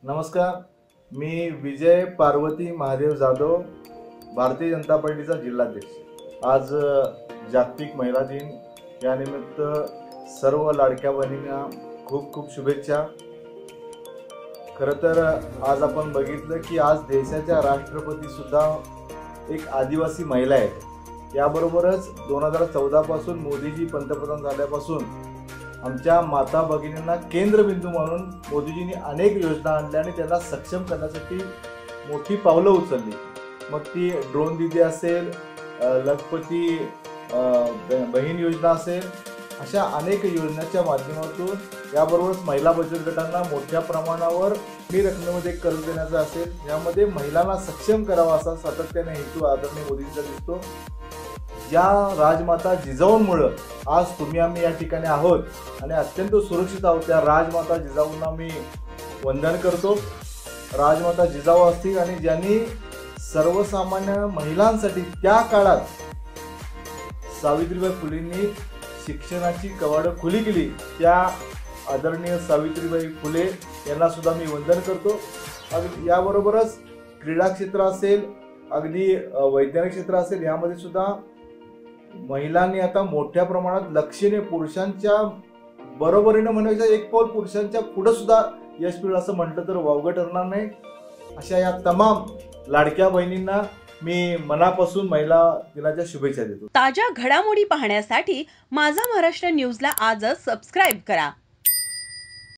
नमस्कार, मी विजय पार्वती महादेव जाधव, भारतीय जनता पार्टीचा जिल्हाध्यक्ष। आज जागतिक महिला दिन या निमित्त सर्व लाडक्या बहिणींना खूप खूप शुभेच्छा। खरं तर आज आपण बघितलं की आज देशाच्या राष्ट्रपती सुद्धा एक आदिवासी महिला आहेत। याबरोबरच 2014 पासून मोदीजी पंतप्रधान झाल्यापासून आमच्या माता भगिनींना केंद्रबिंदू मानून मोदीजींनी अनेक योजना आणल्या आणि त्यांना सक्षम करण्यासाठी मोठी पावलं उचलली। मग ती ड्रोन दीदी असेल, लखपती बहीण योजना असेल, अशा अनेक योजनांच्या माध्यमातून याबरोबरच महिला बचत गटांना मोठ्या प्रमाणावर कमी रकमेमध्ये कर्ज देण्याचा असेल, यामध्ये महिलांना सक्षम करावा असा सातत्याने हेतू आदरणीय मोदींचा दिसतो। ज्या राजमाता जिजाऊंमुळे आज तुम्ही आम्ही या ठिकाणी आहोत आणि अत्यंत सुरक्षित आहोत, त्या राजमाता जिजाऊंना मी वंदन करतो। राजमाता जिजाऊ असतील आणि ज्यांनी सर्वसामान्य महिलांसाठी त्या काळात सावित्रीबाई फुलेंनी शिक्षणाची कवाडं खुली केली, त्या आदरणीय सावित्रीबाई फुले यांना सुद्धा मी वंदन करतो। याबरोबरच क्रीडा क्षेत्र असेल, अगदी वैज्ञानिक क्षेत्र असेल, यामध्ये सुद्धा महिलांनी आता मोठ्या प्रमाणात लक्षणीय पुरुषांच्या बरोबरीने म्हणायचं एक पाऊल पुरुषांच्या पुढे सुद्धा यश मिळेल असं म्हटलं तर वावगं ठरणार नाही। अशा या तमाम लाडक्या बहिणींना मी मनापासून महिला दिनाच्या शुभेच्छा देतो। ताज्या घडामोडी पाहण्यासाठी माझा महाराष्ट्र न्यूजला आजच सबस्क्राइब करा।